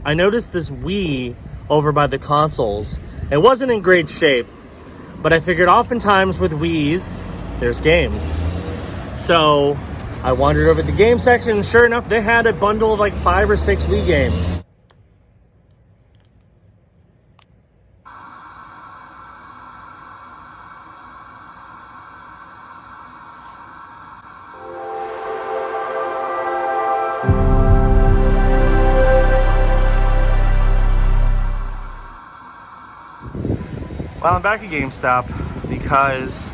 I noticed this Wii over by the consoles. It wasn't in great shape, but I figured oftentimes with Wiis, there's games. So I wandered over to the game section, and sure enough, they had a bundle of like 5 or 6 Wii games. Well, I'm back at GameStop because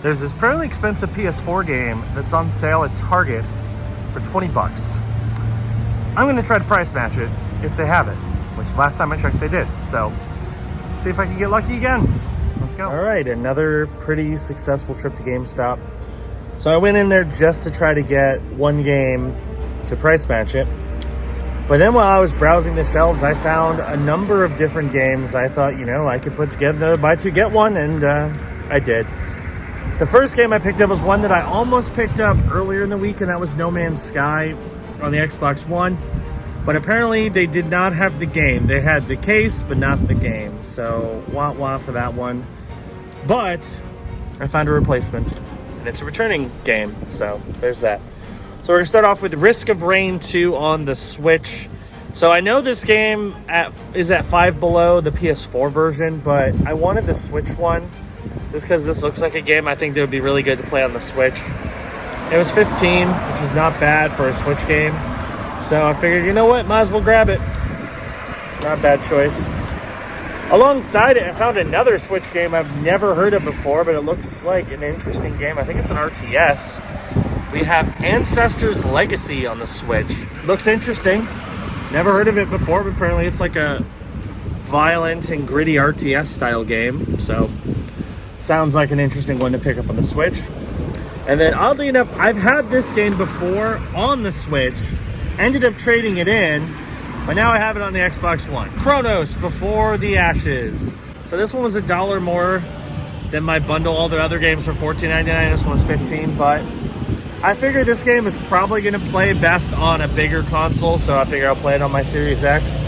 there's this fairly expensive PS4 game that's on sale at Target for 20 bucks. I'm gonna try to price match it if they have it, which last time I checked they did. So, see if I can get lucky again. Let's go. All right, another pretty successful trip to GameStop. So I went in there just to try to get one game to price match it. But then while I was browsing the shelves, I found a number of different games I thought, you know, I could put together buy two, get one, and I did. The first game I picked up was one that I almost picked up earlier in the week, and that was No Man's Sky on the Xbox One. But apparently they did not have the game. They had the case, but not the game. So, wah-wah for that one. But I found a replacement, and it's a returning game, so there's that. So we're going to start off with Risk of Rain 2 on the Switch. So I know this game is at 5 below the PS4 version, but I wanted the Switch one just because this looks like a game I think that would be really good to play on the Switch. It was 15, which is not bad for a Switch game. So I figured, you know what, might as well grab it. Not a bad choice. Alongside it, I found another Switch game I've never heard of before, but it looks like an interesting game. I think it's an RTS. We have Ancestor's Legacy on the Switch. Looks interesting. Never heard of it before, but apparently it's like a violent and gritty RTS style game. So, sounds like an interesting one to pick up on the Switch. And then, oddly enough, I've had this game before on the Switch. Ended up trading it in, but now I have it on the Xbox One. Chronos Before the Ashes. So this one was $1 more than my bundle. All the other games were $14.99. This one was $15, but I figured this game is probably going to play best on a bigger console, so I figure I'll play it on my Series X.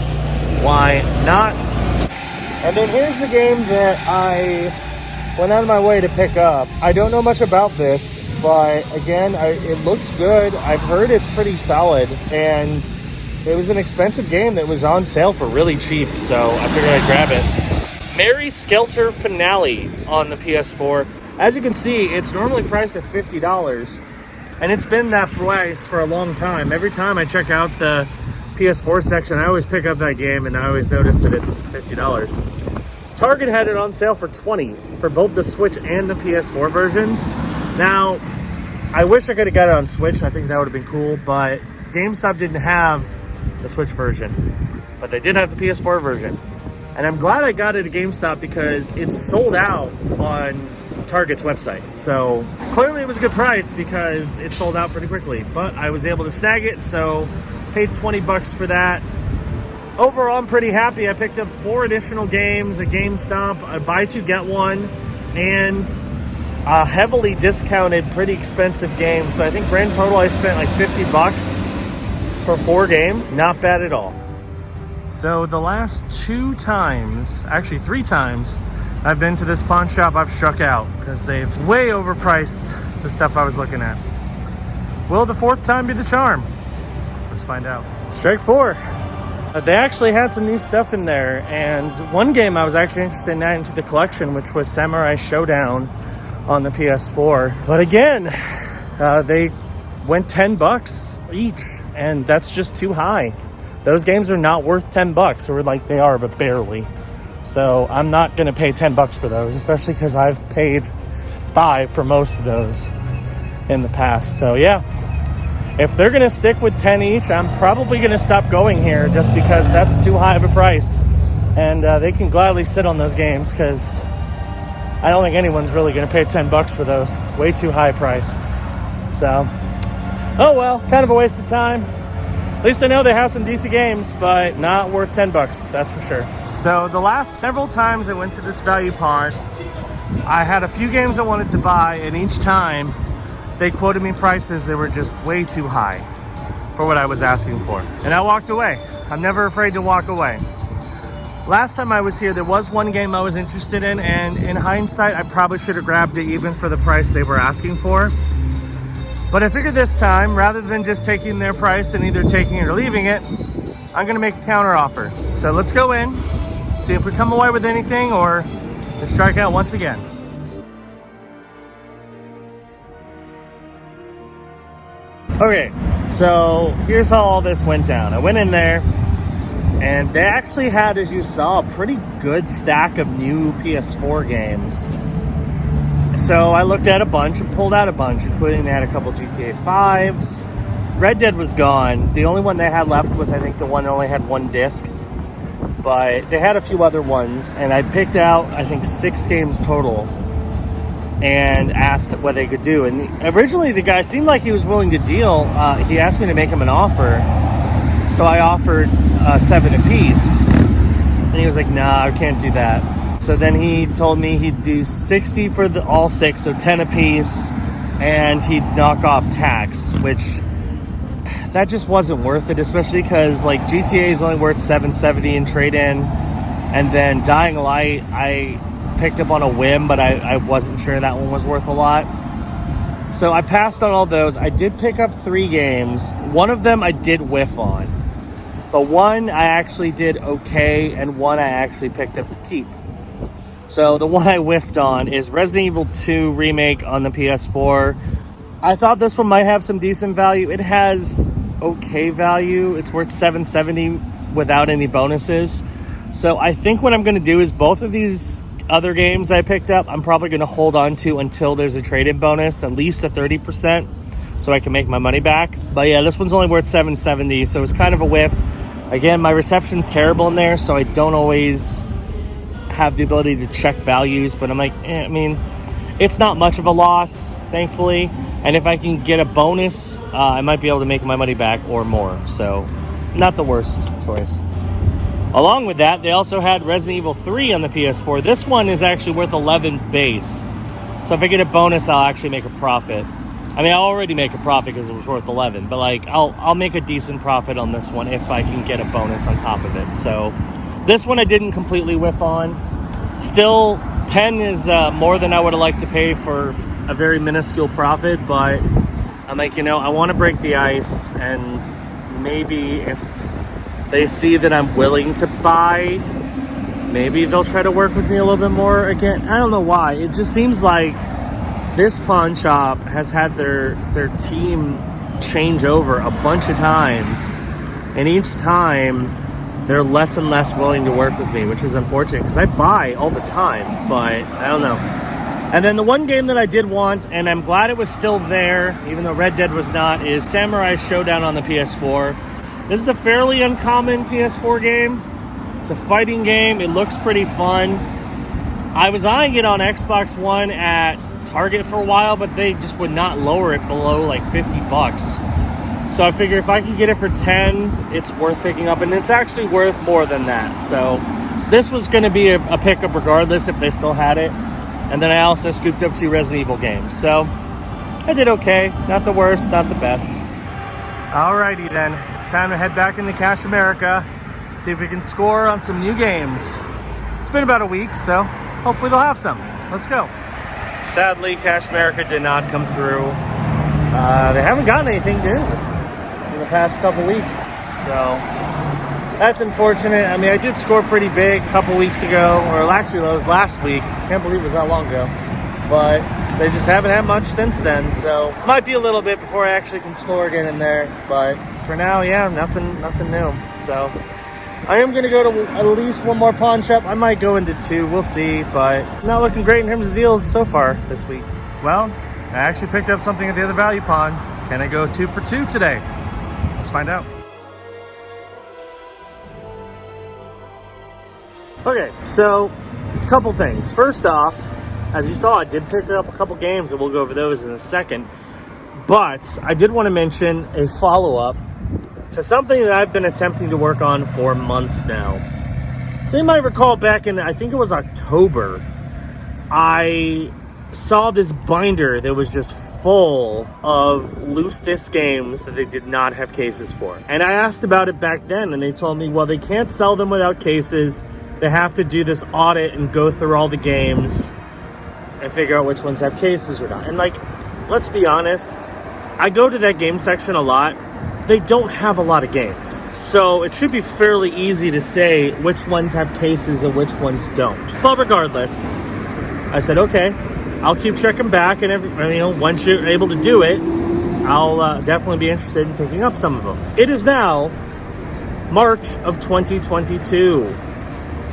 Why not? And then here's the game that I went out of my way to pick up. I don't know much about this, but again, it looks good. I've heard it's pretty solid, and it was an expensive game that was on sale for really cheap, so I figured I'd grab it. Mary Skelter Finale on the PS4. As you can see, it's normally priced at $50. And it's been that price for a long time. Every time I check out the PS4 section, I always pick up that game, and I always notice that it's $50. Target had it on sale for $20 for both the Switch and the PS4 versions. Now, I wish I could have got it on Switch. I think that would have been cool, but GameStop didn't have the Switch version, but they did have the PS4 version. And I'm glad I got it at GameStop because it's sold out on Target's website. So clearly it was a good price because it sold out pretty quickly, but I was able to snag it, so paid 20 bucks for that. Overall, I'm pretty happy. I picked up 4 additional games at GameStop, a buy two get one, and a heavily discounted, pretty expensive game. So I think grand total I spent like 50 bucks for 4 games. Not bad at all. So the last 2 times, actually 3 times, I've been to this pawn shop, I've struck out because they've way overpriced the stuff I was looking at. Will the 4th time be the charm? Let's find out. Strike 4. They actually had some new stuff in there, and one game I was actually interested in adding to the collection, which was Samurai Showdown on the PS4. But again, they went 10 bucks each, and that's just too high. Those games are not worth 10 bucks, or like they are, but barely. So I'm not going to pay 10 bucks for those, especially because I've paid 5 for most of those in the past. So yeah, if they're going to stick with 10 each, I'm probably going to stop going here just because that's too high of a price. And they can gladly sit on those games because I don't think anyone's really going to pay 10 bucks for those. Way too high price. So, oh well, kind of a waste of time. At least I know they have some decent games, but not worth 10 bucks, that's for sure. So the last several times I went to this value pawn, I had a few games I wanted to buy, and each time they quoted me prices that were just way too high for what I was asking for. And I walked away. I'm never afraid to walk away. Last time I was here, there was one game I was interested in, and in hindsight, I probably should have grabbed it even for the price they were asking for. But I figured this time, rather than just taking their price and either taking it or leaving it, I'm gonna make a counter offer. So let's go in, see if we come away with anything or let's strike out once again. Okay, so here's how all this went down. I went in there and they actually had, as you saw, a pretty good stack of new PS4 games. So I looked at a bunch and pulled out a bunch, including they had a couple GTA 5s. Red Dead was gone. The only one they had left was, I think, the one that only had one disc. But they had a few other ones, and I picked out, I think, 6 games total and asked what they could do. And originally the guy seemed like he was willing to deal. He asked me to make him an offer. So I offered 7 apiece. And he was like, nah, I can't do that. So then he told me he'd do 60 for all 6, so 10 apiece. And he'd knock off tax, which that just wasn't worth it, especially because like GTA is only worth $770 in trade-in. And then Dying Light, I picked up on a whim, but I wasn't sure that one was worth a lot. So I passed on all those. I did pick up 3 games. One of them I did whiff on, but one I actually did okay, and one I actually picked up to keep. So the one I whiffed on is Resident Evil 2 Remake on the PS4. I thought this one might have some decent value. It has okay value. It's worth $770 without any bonuses. So I think what I'm going to do is both of these other games I picked up, I'm probably going to hold on to until there's a trade-in bonus, at least a 30%, so I can make my money back. But yeah, this one's only worth $770, so it's kind of a whiff. Again, my reception's terrible in there, so I don't always have the ability to check values, but I'm like, I mean, it's not much of a loss, thankfully. And if I can get a bonus, I might be able to make my money back or more. So not the worst choice. Along with that, they also had Resident Evil 3 on the PS4. This one is actually worth 11 base. So if I get a bonus, I'll actually make a profit. I mean, I'll already make a profit because it was worth 11, but like I'll make a decent profit on this one if I can get a bonus on top of it. So this one I didn't completely whiff on. Still, 10 is more than I would have liked to pay for a very minuscule profit, but I'm like, you know, I want to break the ice, and maybe if they see that I'm willing to buy, maybe they'll try to work with me a little bit more again. I don't know why. It just seems like this pawn shop has had their team change over a bunch of times, and each time they're less and less willing to work with me, which is unfortunate because I buy all the time, but I don't know. And then the one game that I did want, and I'm glad it was still there, even though Red Dead was not, is Samurai Showdown on the PS4. This is a fairly uncommon PS4 game. It's a fighting game. It looks pretty fun. I was eyeing it on Xbox One at Target for a while, but they just would not lower it below like 50 bucks. So I figure if I can get it for 10, it's worth picking up, and it's actually worth more than that. So this was going to be a pickup regardless if they still had it. And then I also scooped up 2 Resident Evil games. So I did okay. Not the worst, not the best. Alrighty then, it's time to head back into Cash America, see if we can score on some new games. It's been about a week, so hopefully they'll have some. Let's go. Sadly, Cash America did not come through. They haven't gotten anything new in the past couple weeks, so that's unfortunate. I mean, I did score pretty big a couple weeks ago, or actually that was last week. Can't believe it was that long ago, but they just haven't had much since then, so might be a little bit before I actually can score again in there, but for now, yeah, nothing new. So I am going to go to at least one more pawn shop. I might go into 2, we'll see, but not looking great in terms of deals so far this week. Well, I actually picked up something at the other value pawn. Can I go 2 for 2 today? Let's find out. Okay, so a couple things. First off, as you saw, I did pick up a couple games, and we'll go over those in a second. But I did want to mention a follow-up to something that I've been attempting to work on for months now. So you might recall back in, I think it was October, I saw this binder that was just full of loose disc games that they did not have cases for. And I asked about it back then, and they told me, well, they can't sell them without cases. They have to do this audit and go through all the games and figure out which ones have cases or not. And like, let's be honest, I go to that game section a lot. They don't have a lot of games. So it should be fairly easy to say which ones have cases and which ones don't. But regardless, I said, okay, I'll keep checking back, and once you're able to do it, I'll definitely be interested in picking up some of them. It is now March of 2022.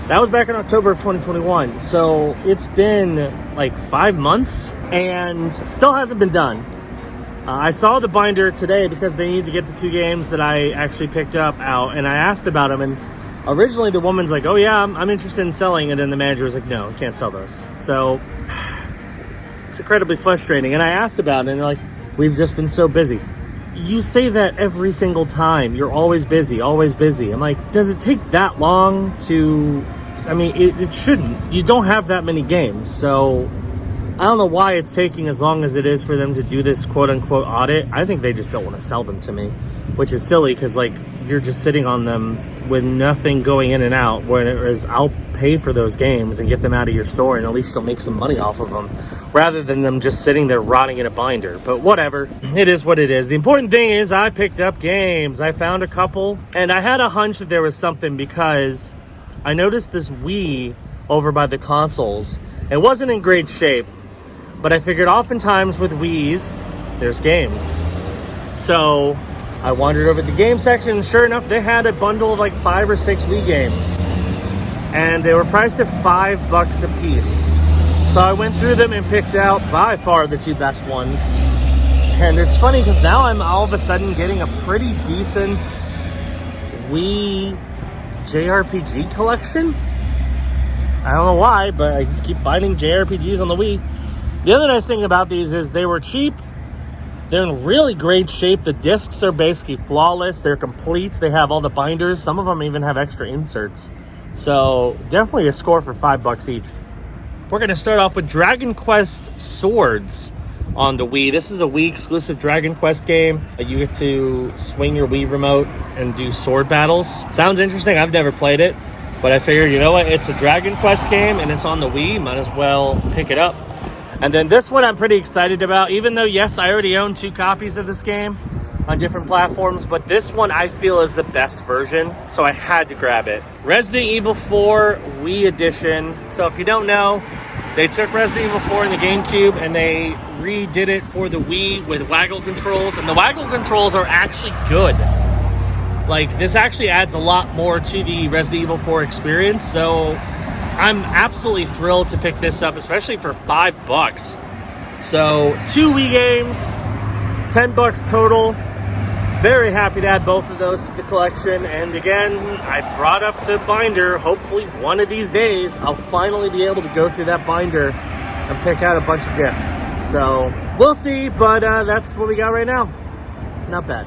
That was back in October of 2021. So it's been like 5 months and still hasn't been done. I saw the binder today because they need to get the 2 games that I actually picked up out, and I asked about them, and originally the woman's like, oh yeah, I'm interested in selling, and then the manager was like, no, can't sell those. So it's incredibly frustrating, and I asked about it, and they're like, we've just been so busy. You say that every single time. You're always busy, always busy. I'm like, does it take that long to... I mean, it shouldn't. You don't have that many games, so I don't know why it's taking as long as it is for them to do this quote-unquote audit. I think they just don't want to sell them to me, which is silly because, like, you're just sitting on them with nothing going in and out, whereas I'll pay for those games and get them out of your store, and at least you'll make some money off of them rather than them just sitting there rotting in a binder. But whatever, it is what it is. The important thing is I picked up games. I found a couple, and I had a hunch that there was something because I noticed this Wii over by the consoles. It wasn't in great shape, but I figured oftentimes with Wiis, there's games. So I wandered over to the game section, and sure enough, they had a bundle of like 5 or 6 Wii games. And they were priced at $5 a piece. So I went through them and picked out by far the 2 best ones. And it's funny because now I'm all of a sudden getting a pretty decent Wii JRPG collection. I don't know why, but I just keep finding JRPGs on the Wii. The other nice thing about these is they were cheap. They're in really great shape. The discs are basically flawless. They're complete. They have all the binders. Some of them even have extra inserts. So definitely a score for $5 each. We're going to start off with Dragon Quest Swords on the Wii. This is a Wii exclusive Dragon Quest game. You get to swing your Wii remote and do sword battles. Sounds interesting. I've never played it, but I figured, you know what? It's a Dragon Quest game and it's on the Wii. Might as well pick it up. And then this one I'm pretty excited about, even though, yes, I already own 2 copies of this game on different platforms, but this one I feel is the best version, so I had to grab it. Resident Evil 4 Wii Edition. So if you don't know, they took Resident Evil 4 in the GameCube and they redid it for the Wii with waggle controls, and the waggle controls are actually good. Like, this actually adds a lot more to the Resident Evil 4 experience, so I'm absolutely thrilled to pick this up, especially for $5. So 2 Wii games, $10 total. Very happy to add both of those to the collection. And again, I brought up the binder. Hopefully one of these days I'll finally be able to go through that binder and pick out a bunch of discs. So we'll see, but that's what we got right now. Not bad.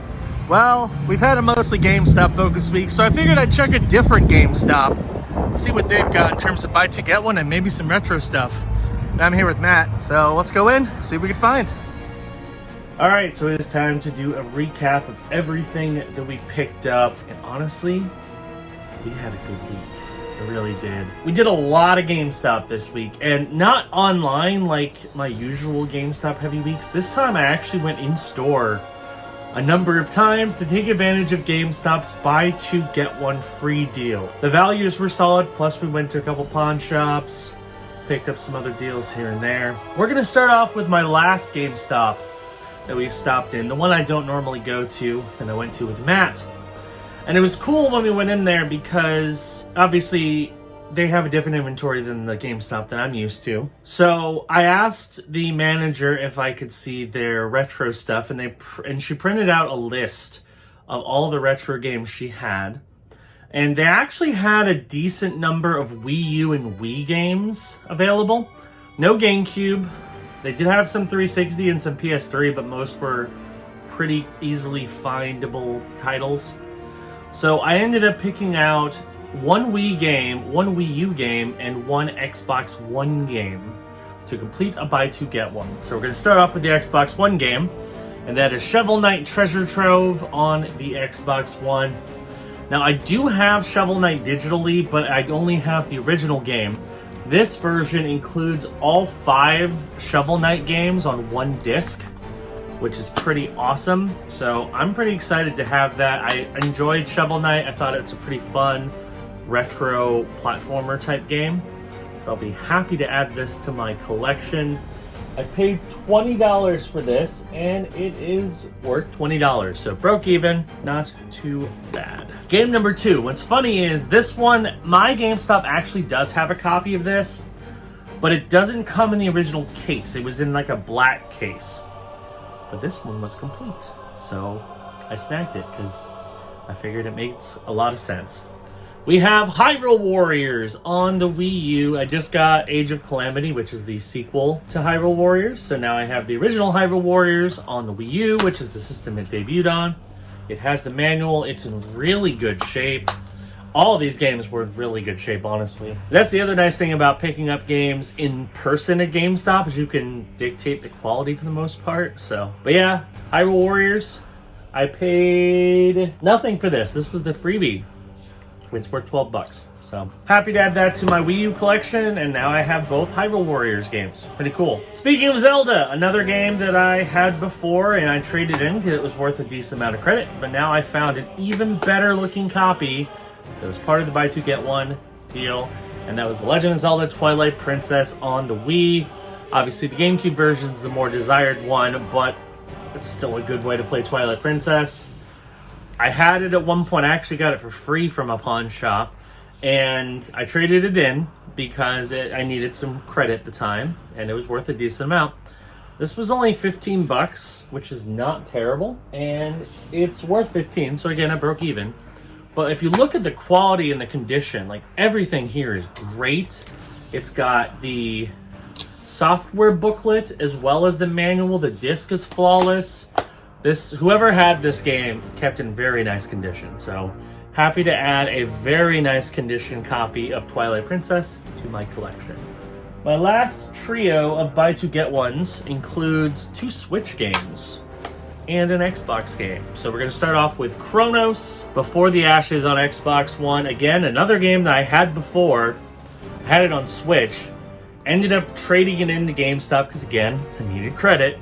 Well, we've had a mostly GameStop focus week, so I figured I'd check a different GameStop, see what they've got in terms of buy 2 get 1 and maybe some retro stuff. And I'm here with Matt, so let's go in, see what we can find. All right, so it is time to do a recap of everything that we picked up. And honestly, we had a good week. It really did. We did a lot of GameStop this week, and not online like my usual GameStop heavy weeks. This time I actually went in store a number of times to take advantage of GameStop's buy 2 get 1 free deal. The values were solid, plus we went to a couple pawn shops, picked up some other deals here and there. We're gonna start off with my last GameStop that we stopped in, the one I don't normally go to, and I went to with Matt. And it was cool when we went in there because obviously they have a different inventory than the GameStop that I'm used to. So I asked the manager if I could see their retro stuff, and she printed out a list of all the retro games she had. And they actually had a decent number of Wii U and Wii games available. No GameCube. They did have some 360 and some PS3, but most were pretty easily findable titles. So I ended up picking out 1 Wii game, 1 Wii U game, and 1 Xbox One game. to complete a buy two get one. So we're going to start off with the Xbox One game, and that is Shovel Knight Treasure Trove on the Xbox One. Now I do have Shovel Knight digitally, but I only have the original game. This version includes all 5 Shovel Knight games on one disc, which is pretty awesome. So I'm pretty excited to have that. I enjoyed Shovel Knight. I thought it's a pretty fun retro platformer type game. So I'll be happy to add this to my collection. I paid $20 for this, and it is worth $20. So broke even, not too bad. Game number 2. What's funny is this one, my GameStop actually does have a copy of this, but it doesn't come in the original case. It was in like a black case. But this one was complete. So I snagged it because I figured it makes a lot of sense. We have Hyrule Warriors on the Wii U. I just got Age of Calamity, which is the sequel to Hyrule Warriors. So now I have the original Hyrule Warriors on the Wii U, which is the system it debuted on. It has the manual. It's in really good shape. All of these games were in really good shape, honestly. That's the other nice thing about picking up games in person at GameStop, is you can dictate the quality for the most part. But yeah, Hyrule Warriors. I paid nothing for this. This was the freebie. It's worth $12. So happy to add that to my Wii U collection, and now I have both Hyrule Warriors games. Pretty cool. Speaking of Zelda, another game that I had before and I traded in because it was worth a decent amount of credit, but now I found an even better looking copy that was part of the buy two get one deal, and that was The Legend of Zelda Twilight Princess on the Wii. Obviously the GameCube version is the more desired one, but it's still a good way to play Twilight Princess. I had it at one point. I actually got it for free from a pawn shop, and I traded it in because I needed some credit at the time, and it was worth a decent amount. This was only $15, which is not terrible, and it's worth $15, so again, I broke even. But if you look at the quality and the condition, like everything here is great. It's got the software booklet as well as the manual. The disc is flawless. Whoever had this game kept in very nice condition, so happy to add a very nice condition copy of Twilight Princess to my collection. My last trio of buy two get ones includes 2 Switch games and an Xbox game. So we're going to start off with Chronos Before the Ashes on Xbox One. Again, another game that I had before. I had it on Switch. Ended up trading it into GameStop because, again, I needed credit.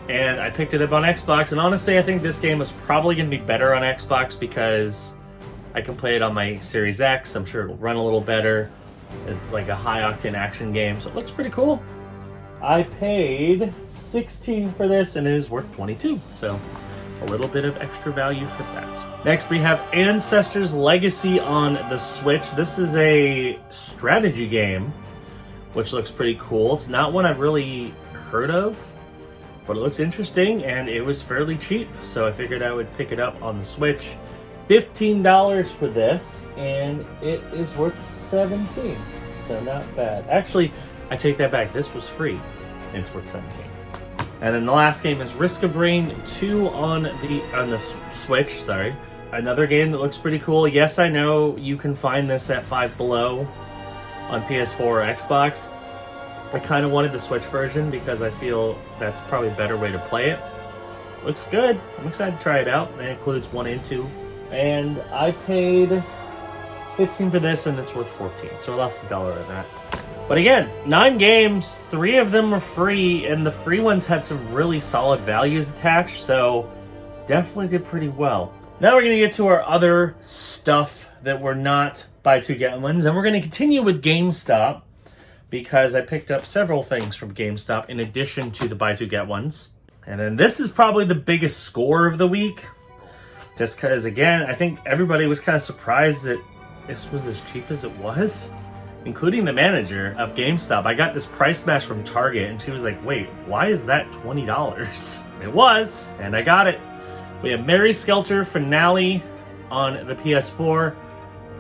And I picked it up on Xbox, and honestly, I think this game is probably going to be better on Xbox because I can play it on my Series X. I'm sure it'll run a little better. It's like a high-octane action game, so it looks pretty cool. I paid $16 for this, and it is worth $22, so a little bit of extra value for that. Next, we have Ancestors Legacy on the Switch. This is a strategy game, which looks pretty cool. It's not one I've really heard of, but it looks interesting, and it was fairly cheap, so I figured I would pick it up on the Switch. $15 for this, and it is worth $17, so not bad. Actually, I take that back. This was free, and it's worth $17. And then the last game is Risk of Rain 2 on the Switch. Sorry, another game that looks pretty cool. Yes, I know you can find this at Five Below on PS4 or Xbox. I kind of wanted the Switch version because I feel that's probably a better way to play it. Looks good. I'm excited to try it out. It includes 1 and 2. And I paid $15 for this, and it's worth $14. So I lost $1 on that. But again, 9 games, 3 of them were free, and the free ones had some really solid values attached, so definitely did pretty well. Now we're going to get to our other stuff that were not buy two get ones, and we're going to continue with GameStop, because I picked up several things from GameStop in addition to the buy two get ones. And then this is probably the biggest score of the week, just because, again, I think everybody was kind of surprised that this was as cheap as it was, including the manager of GameStop. I got this price match from Target, and she was like, wait, why is that $20? It was, and I got it. We have Mary Skelter Finale on the PS4.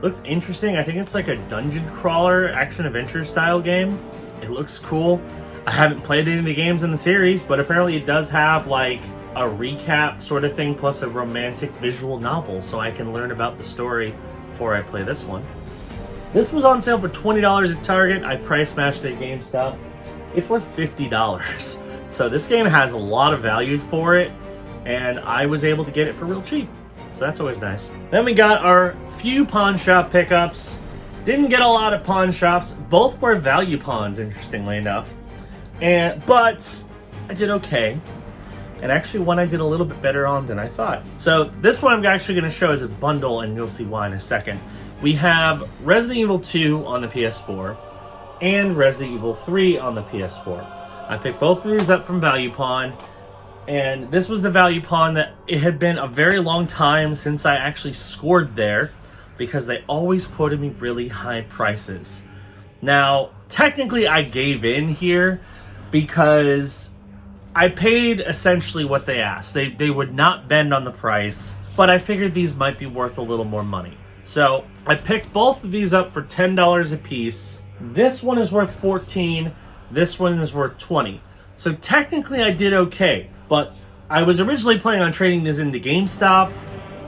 Looks interesting. I think it's like a dungeon crawler, action-adventure style game. It looks cool. I haven't played any of the games in the series, but apparently it does have like a recap sort of thing, plus a romantic visual novel, so I can learn about the story before I play this one. This was on sale for $20 at Target. I price matched it at GameStop. it's worth $50. So this game has a lot of value for it, and I was able to get it for real cheap. So that's always nice. Then we got our few pawn shop pickups. Didn't get a lot of pawn shops. Both were value pawns, interestingly enough. But I did okay. And actually one I did a little bit better on than I thought. So this one I'm actually going to show as a bundle, and you'll see why in a second. We have Resident Evil 2 on the PS4 and Resident Evil 3 on the PS4. I picked both of these up from Value Pawn, and this was the Value Pawn that it had been a very long time since I actually scored there, because they always quoted me really high prices. Now, technically I gave in here because I paid essentially what they asked. They would not bend on the price, but I figured these might be worth a little more money. So I picked both of these up for $10 a piece. This one is worth $14. This one is worth $20. So technically I did okay, but I was originally planning on trading this into GameStop.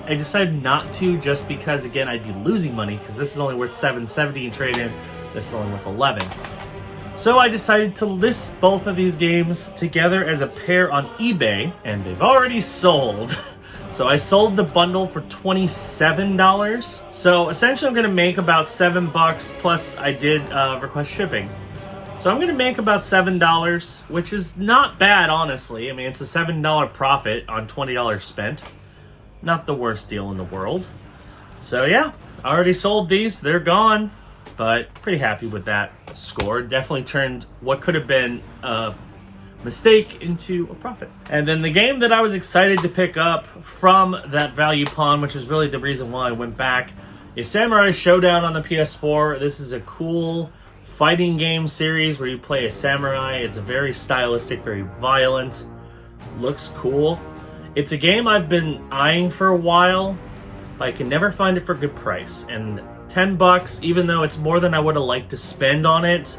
I decided not to, just because, again, I'd be losing money, because this is only worth $7.70 in trade-in. This is only worth $11. So I decided to list both of these games together as a pair on eBay, and they've already sold. So I sold the bundle for $27. So essentially I'm going to make about $7, plus I did request shipping. So I'm going to make about $7, which is not bad, honestly. I mean, it's a $7 profit on $20 spent. Not the worst deal in the world. So yeah, I already sold these. They're gone. But pretty happy with that score. Definitely turned what could have been a mistake into a profit. And then the game that I was excited to pick up from that Value Pawn, which is really the reason why I went back, is Samurai Showdown on the PS4. This is a cool fighting game series where you play a samurai. It's very stylistic, very violent. Looks cool. It's a game I've been eyeing for a while, but I can never find it for a good price. And $10, even though it's more than I would have liked to spend on it,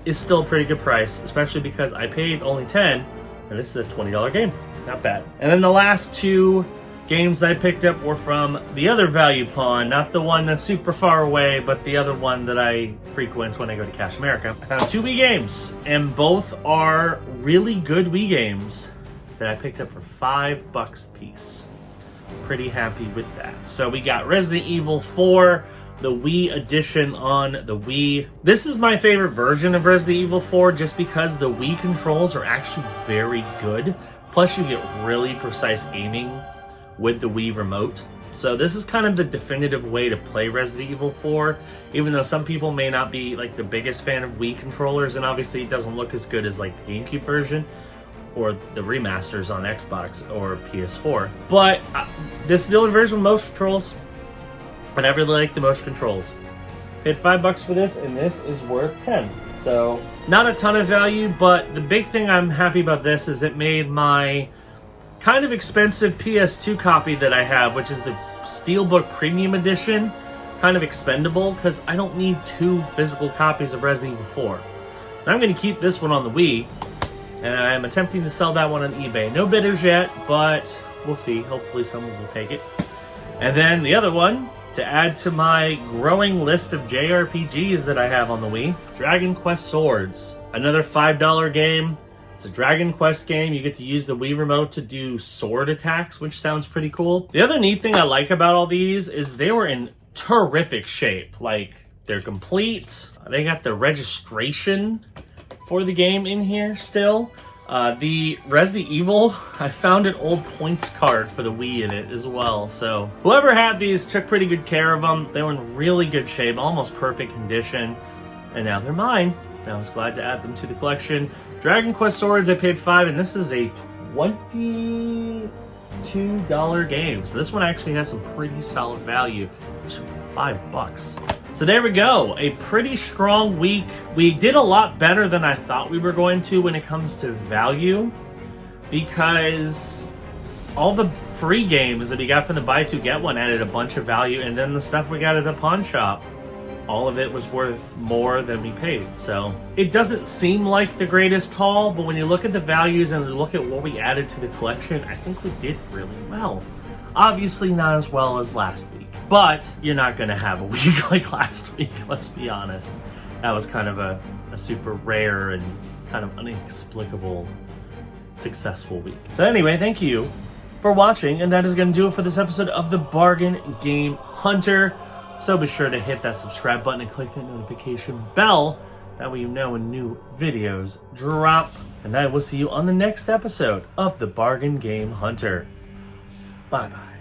is still a pretty good price, especially because I paid only $10, and this is a $20 game. Not bad. And then the last two games that I picked up were from the other Value Pawn, not the one that's super far away, but the other one that I frequent when I go to Cash America. I found two Wii games, and both are really good Wii games that I picked up for $5 a piece. Pretty happy with that. So we got Resident Evil 4, the Wii edition on the Wii. This is my favorite version of Resident Evil 4 just because the Wii controls are actually very good. Plus you get really precise aiming with the Wii remote. So this is kind of the definitive way to play Resident Evil 4, even though some people may not be like the biggest fan of Wii controllers, and obviously it doesn't look as good as like the GameCube version or the remasters on Xbox or PS4. But this is the only version with motion controls, and I really like the motion controls. Paid $5 for this, and this is worth $10. So not a ton of value, but the big thing I'm happy about this is it made my kind of expensive PS2 copy that I have, which is the Steelbook Premium Edition, kind of expendable, because I don't need two physical copies of Resident Evil 4. So I'm going to keep this one on the Wii, and I'm attempting to sell that one on eBay. No bidders yet, but we'll see. Hopefully someone will take it. And then the other one, to add to my growing list of JRPGs that I have on the Wii, Dragon Quest Swords. Another $5 game. It's a Dragon Quest game. You get to use the Wii remote to do sword attacks, which sounds pretty cool. The other neat thing I like about all these is they were in terrific shape. Like, they're complete. They got the registration for the game in here still. The Resident Evil, I found an old points card for the Wii in it as well. So whoever had these took pretty good care of them. They were in really good shape, almost perfect condition. And now they're mine. I was glad to add them to the collection. Dragon Quest Swords, I paid $5, and this is a $22 game. So this one actually has some pretty solid value. $5. So there we go. A pretty strong week. We did a lot better than I thought we were going to when it comes to value, because all the free games that we got from the buy two get one added a bunch of value, and then the stuff we got at the pawn shop, all of it was worth more than we paid. So it doesn't seem like the greatest haul, but when you look at the values and look at what we added to the collection, I think we did really well. Obviously not as well as last week, but you're not going to have a week like last week, let's be honest. that was kind of a super rare and kind of inexplicable successful week. So anyway, thank you for watching, and that is going to do it for this episode of the Bargain Game Hunter. So be sure to hit that subscribe button and click that notification bell. That way you know when new videos drop. And I will see you on the next episode of the Bargain Game Hunter. Bye-bye.